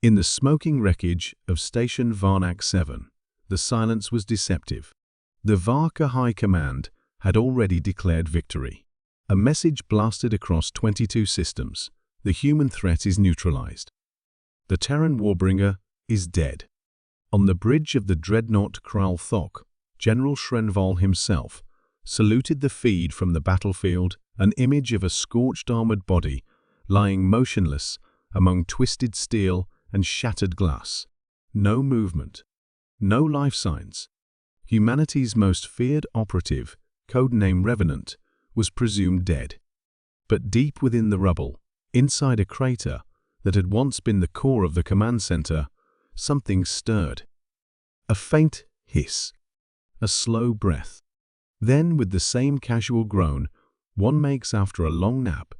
In the smoking wreckage of Station Varnak 7, the silence was deceptive. The Varka High Command had already declared victory. A message blasted across 22 systems. The human threat is neutralized. The Terran Warbringer is dead. On the bridge of the dreadnought Kral Thok, General Shrenval himself saluted the feed from the battlefield, an image of a scorched armored body lying motionless among twisted steel and shattered glass. No movement, no life signs. Humanity's most feared operative, codename Revenant, was presumed dead. But deep within the rubble, inside a crater that had once been the core of the command center, something stirred. A faint hiss, a slow breath. Then, with the same casual groan one makes after a long nap,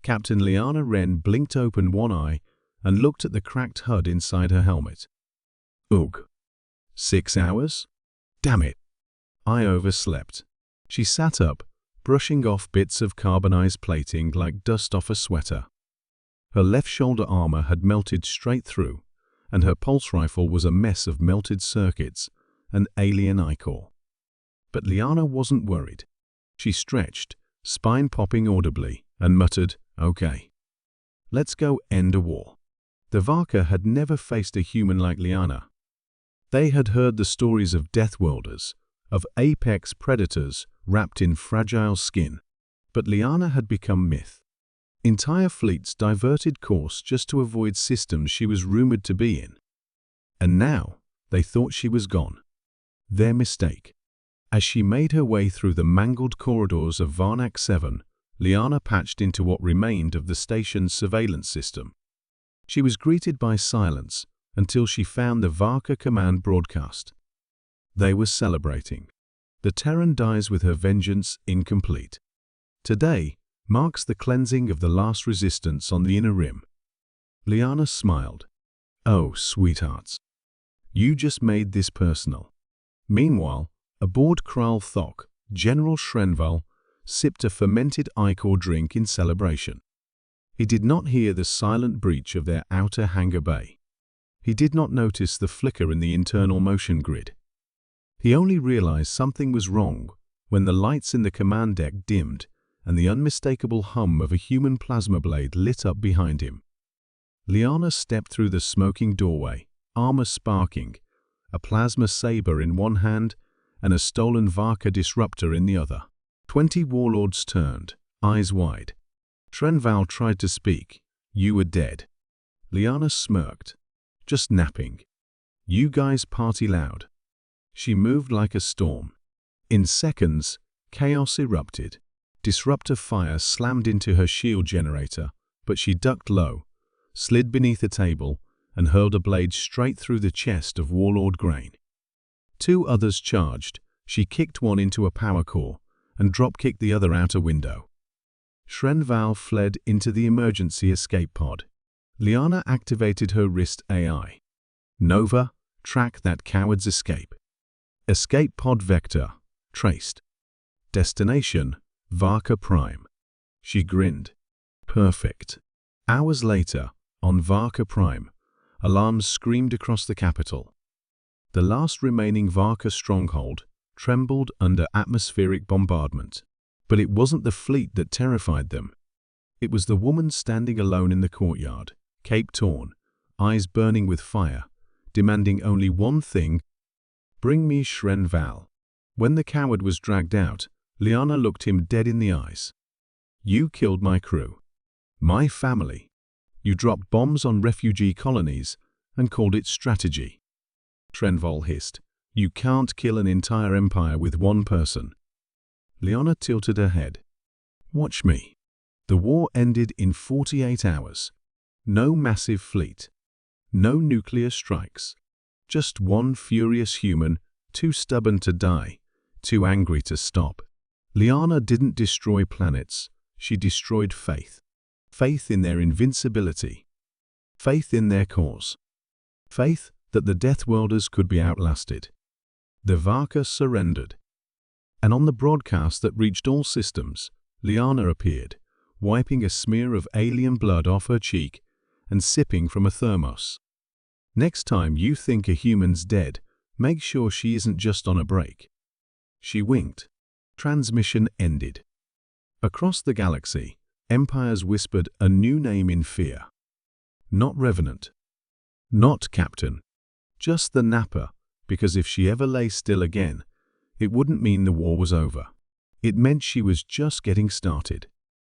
Captain Liana Wren blinked open one eye and looked at the cracked HUD inside her helmet. Ugh. 6 hours? Damn it. I overslept. She sat up, brushing off bits of carbonized plating like dust off a sweater. Her left shoulder armor had melted straight through, and her pulse rifle was a mess of melted circuits and alien ichor. But Liana wasn't worried. She stretched, spine popping audibly, and muttered, "Okay. Let's go end a war." The Varka had never faced a human like Liana. They had heard the stories of Deathworlders, of apex predators wrapped in fragile skin. But Liana had become myth. Entire fleets diverted course just to avoid systems she was rumored to be in. And now they thought she was gone. Their mistake. As she made her way through the mangled corridors of Varnak 7, Liana patched into what remained of the station's surveillance system. She was greeted by silence until she found the Varka command broadcast. They were celebrating. The Terran dies with her vengeance incomplete. Today marks the cleansing of the last resistance on the inner rim. Liana smiled. Oh, sweethearts. You just made this personal. Meanwhile, aboard Kral Thok, General Shrenval sipped a fermented ichor drink in celebration. He did not hear the silent breach of their outer hangar bay. He did not notice the flicker in the internal motion grid. He only realized something was wrong when the lights in the command deck dimmed and the unmistakable hum of a human plasma blade lit up behind him. Liana stepped through the smoking doorway, armor sparking, a plasma saber in one hand and a stolen Varka disruptor in the other. 20 warlords turned, eyes wide. Shrenval tried to speak. You were dead. Liana smirked. Just napping. You guys party loud. She moved like a storm. In seconds, chaos erupted. Disruptor fire slammed into her shield generator, but she ducked low, slid beneath a table, and hurled a blade straight through the chest of Warlord Grain. 2 others charged. She kicked one into a power core and drop-kicked the other out a window. Shrenval fled into the emergency escape pod. Liana activated her wrist AI. Nova, track that coward's escape. Escape pod vector, traced. Destination, Varka Prime. She grinned. Perfect. Hours later, on Varka Prime, alarms screamed across the capital. The last remaining Varka stronghold trembled under atmospheric bombardment. But it wasn't the fleet that terrified them. It was the woman standing alone in the courtyard, cape torn, eyes burning with fire, demanding only one thing: bring me Shrenval. When the coward was dragged out, Liana looked him dead in the eyes. You killed my crew. My family. You dropped bombs on refugee colonies and called it strategy. Shrenval hissed. You can't kill an entire empire with one person. Liana tilted her head. Watch me. The war ended in 48 hours. No massive fleet. No nuclear strikes. Just one furious human, too stubborn to die, too angry to stop. Liana didn't destroy planets. She destroyed faith. Faith in their invincibility. Faith in their cause. Faith that the Deathworlders could be outlasted. The Varka surrendered. And on the broadcast that reached all systems, Liana appeared, wiping a smear of alien blood off her cheek and sipping from a thermos. Next time you think a human's dead, make sure she isn't just on a break." She winked. Transmission ended. Across the galaxy, empires whispered a new name in fear. Not Revenant. Not Captain. Just the Napper, because if she ever lay still again, it wouldn't mean the war was over. It meant she was just getting started.